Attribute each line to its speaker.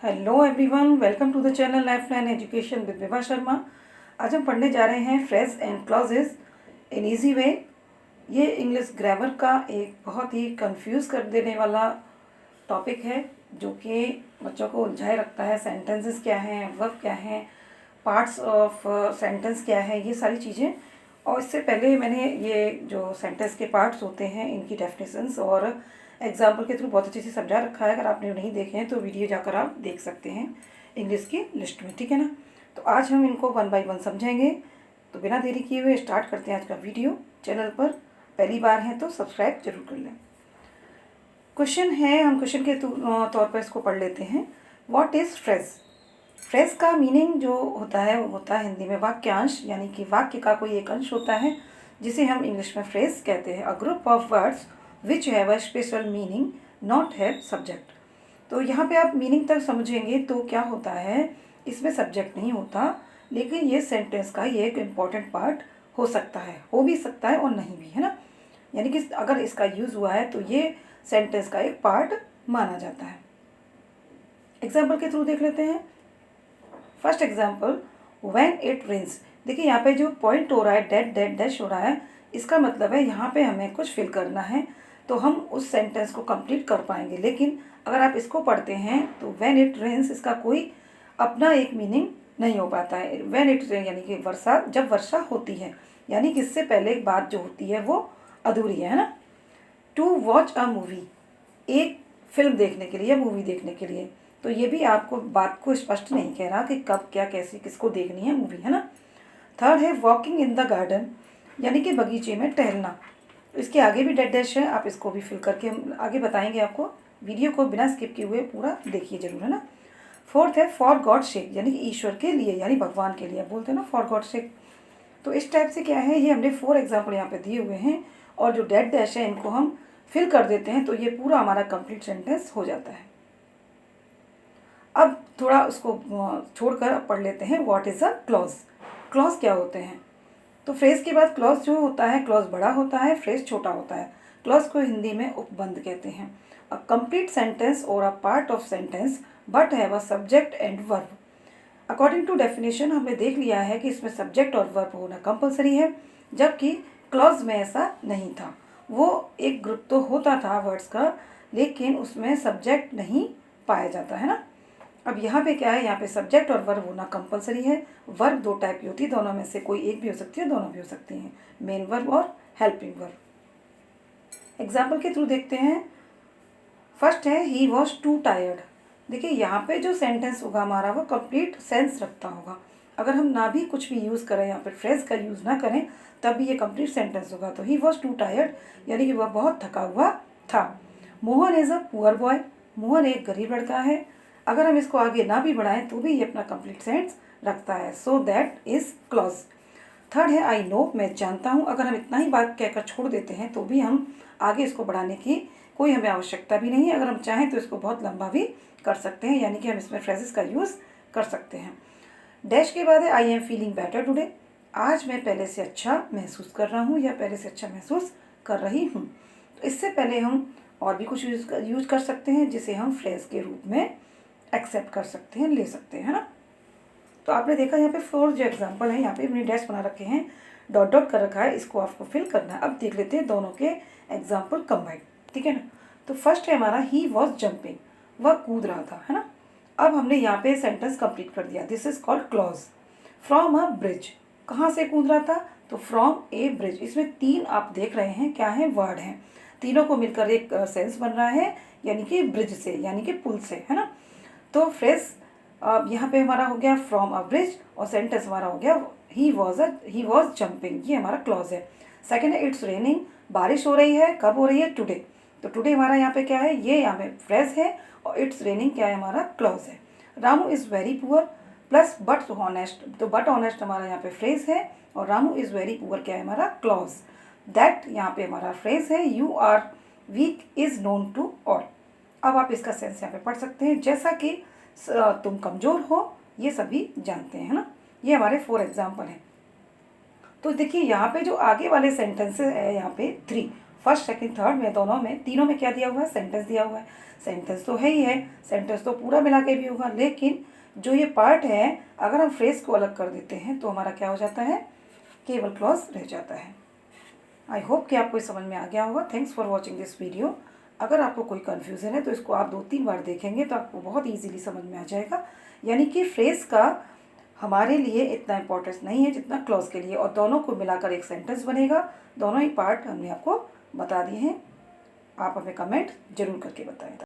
Speaker 1: Hello everyone, welcome to the channel lifeline education with Vibha Sharma. आज हम पढ़ने जा रहे हैं phrase and clauses in easy way. ये इंग्लिश ग्रामर का एक बहुत ही कंफ्यूज कर देने वाला टॉपिक है जो कि बच्चों को उलझाए रखता है। सेंटेंसेस क्या हैं, वर्ब क्या हैं, पार्ट्स ऑफ सेंटेंस क्या है, ये सारी चीज़ें। और इससे पहले मैंने ये जो सेंटेंस के पार्ट्स होते हैं इनकी डेफिनेशंस और एग्जाम्पल के थ्रू बहुत अच्छे से समझा रखा है। अगर आपने नहीं देखे हैं तो वीडियो जाकर आप देख सकते हैं इंग्लिश की लिस्ट में, ठीक है ना। तो आज हम इनको 1 बाय 1 समझेंगे। तो बिना देरी किए हुए स्टार्ट करते हैं आज का वीडियो। चैनल पर पहली बार हैं तो सब्सक्राइब जरूर कर लें। क्वेश्चन है, हम क्वेश्चन के तौर पर इसको पढ़ लेते हैं। What is phrase? फ्रेज का मीनिंग जो होता है वो होता है हिंदी में वाक्यांश, यानी कि वाक्य का कोई एक अंश होता है जिसे हम इंग्लिश में फ्रेज कहते हैं। A group of words which have a special meaning not have subject. तो यहाँ पे आप मीनिंग तक समझेंगे तो क्या होता है, इसमें सब्जेक्ट नहीं होता, लेकिन ये सेंटेंस का ही एक इम्पॉर्टेंट पार्ट हो सकता है, हो भी सकता है और नहीं भी, है ना। यानी कि अगर इसका यूज़ हुआ है तो ये सेंटेंस का एक पार्ट माना जाता है। एग्जाम्पल के थ्रू देख लेते हैं। First example, when it rains. देखिए यहाँ पे जो पॉइंट हो रहा है, डेट डेट डैश हो रहा है, इसका मतलब है यहाँ पे हमें कुछ फिल करना है तो हम उस सेंटेंस को कंप्लीट कर पाएंगे। लेकिन अगर आप इसको पढ़ते हैं तो व्हेन इट रेन्स इसका कोई अपना एक मीनिंग नहीं हो पाता है। व्हेन इट रेन यानी कि वर्षा, जब वर्षा होती है, यानी कि इससे पहले एक बात जो होती है वो अधूरी है ना। टू वॉच अ मूवी, एक फिल्म देखने के लिए या मूवी देखने के लिए, तो ये भी आपको बात को स्पष्ट नहीं कह रहा कि कब क्या कैसी किसको देखनी है मूवी, है ना। थर्ड है वॉकिंग इन द गार्डन, यानी कि बगीचे में टहलना। तो इसके आगे भी डेड डैश है, आप इसको भी फिल करके हम आगे बताएंगे आपको। वीडियो को बिना स्किप किए हुए पूरा देखिए जरूर, है ना। फोर्थ है फॉर गॉड शेक, यानी कि ईश्वर के लिए, यानी भगवान के लिए बोलते हैं ना, फॉर गॉड शेक। तो इस टाइप से क्या है, ये हमने 4 एग्जाम्पल यहाँ पे दिए हुए हैं और जो डेड डैश है इनको हम फिल कर देते हैं तो ये पूरा हमारा कंप्लीट सेंटेंस हो जाता है। अब थोड़ा उसको छोड़कर पढ़ लेते हैं what is a clause. Clause क्या होते हैं? तो फ्रेज के बाद क्लॉज जो होता है, क्लॉज बड़ा होता है, फ्रेज छोटा होता है। क्लॉज को हिंदी में उपबंध कहते हैं। अ कंप्लीट सेंटेंस और a part of sentence but have a subject and verb. According to definition हमने देख लिया है कि इसमें सब्जेक्ट और वर्ब होना कंपलसरी है, जबकि क्लॉज में ऐसा नहीं था। वो एक ग्रुप तो होता था वर्ड्स का, लेकिन उसमें सब्जेक्ट नहीं पाया जाता है ना। अब यहाँ पे क्या है, यहाँ पे सब्जेक्ट और वर्ब होना कंपलसरी है। वर्ब 2 टाइप की होती है, दोनों में से कोई एक भी हो सकती है, दोनों भी हो सकती हैं, मेन वर्ब और हेल्पिंग वर्ब। एग्जाम्पल के थ्रू देखते हैं। फर्स्ट है ही वॉज टू टायर्ड। देखिए यहाँ पे जो सेंटेंस होगा हमारा वो कंप्लीट सेंस रखता होगा। अगर हम ना भी कुछ भी यूज़ करें, यहाँ पे फ्रेज का यूज़ ना करें, तब भी ये कंप्लीट सेंटेंस होगा। तो ही वॉज टू टायर्ड यानी कि वह बहुत थका हुआ था। Mohan is a poor boy, Mohan एक गरीब लड़का है। अगर हम इसको आगे ना भी बढ़ाएं तो भी ये अपना कंप्लीट सेंस रखता है। So that is clause. Third है आई नो, मैं जानता हूँ। अगर हम इतना ही बात कहकर छोड़ देते हैं तो भी हम आगे इसको बढ़ाने की कोई हमें आवश्यकता भी नहीं है। अगर हम चाहें तो इसको बहुत लंबा भी कर सकते हैं, यानी कि हम इसमें फ्रेजेस का यूज़ कर सकते हैं। डैश के बाद है I am feeling better today, आज मैं पहले से अच्छा महसूस कर रहा हूँ या पहले से अच्छा महसूस कर रही हूँ। तो इससे पहले हम और भी कुछ यूज़ कर सकते हैं जिसे हम फ्रेज के रूप में एक्सेप्ट कर सकते हैं, ले सकते हैं, है ना। तो आपने देखा यहाँ पे 4 जो एग्जाम्पल है, यहाँ पे मैंने डैश बना रखे हैं, डॉट डॉट कर रखा है, इसको आपको फिल करना है। अब देख लेते हैं दोनों के एग्जाम्पल कंबाइंड, ठीक है ना। तो फर्स्ट है हमारा ही वॉज जंपिंग, वह कूद रहा था, है ना। अब हमने यहाँ पे सेंटेंस कंप्लीट कर दिया। This is called clause. From a bridge, कहाँ से कूद रहा था, तो फ्रॉम ए ब्रिज। इसमें 3 आप देख रहे हैं क्या है, वर्ड हैं, तीनों को मिलकर एक सेंस बन रहा है, यानी कि ब्रिज से, यानी कि पुल से, है ना। तो फ्रेज अब यहाँ पे हमारा हो गया फ्रॉम अ ब्रिज और सेंटेंस हमारा हो गया ही वॉज जंपिंग, ये हमारा क्लॉज है। सेकेंड है इट्स रेनिंग, बारिश हो रही है, कब हो रही है, टुडे। तो टुडे हमारा यहाँ पे क्या है, ये यहाँ पे फ्रेज है और इट्स रेनिंग क्या है, हमारा क्लॉज है। Ramu is very poor plus but honest, तो बट ऑनेस्ट हमारा यहाँ पे फ्रेज है और रामू इज़ वेरी पुअर क्या है, हमारा क्लॉज। दैट यहाँ पे हमारा फ्रेज है। You are weak is known to all. अब आप इसका सेंस यहाँ पे पढ़ सकते हैं, जैसा कि तुम कमज़ोर हो ये सभी जानते हैं, है ना। ये हमारे 4 एग्जाम्पल हैं। तो देखिए यहाँ पे जो आगे वाले सेंटेंसेस है, यहाँ पे 3 फर्स्ट सेकंड थर्ड में दोनों में तीनों में क्या दिया हुआ है, सेंटेंस दिया हुआ है। सेंटेंस तो है ही है, सेंटेंस तो पूरा मिला के भी होगा, लेकिन जो ये पार्ट है अगर हम फ्रेज को अलग कर देते हैं तो हमारा क्या हो जाता है, केवल क्लॉज रह जाता है। आई होप कि आपको समझ में आ गया होगा। Thanks for watching this video. अगर आपको कोई कन्फ्यूज़न है तो इसको आप 2-3 बार देखेंगे तो आपको बहुत ईजीली समझ में आ जाएगा। यानी कि फ्रेज का हमारे लिए इतना इम्पोर्टेंस नहीं है जितना क्लॉज के लिए, और दोनों को मिलाकर एक सेंटेंस बनेगा। दोनों ही पार्ट हमने आपको बता दिए हैं, आप हमें कमेंट जरूर करके बताएं।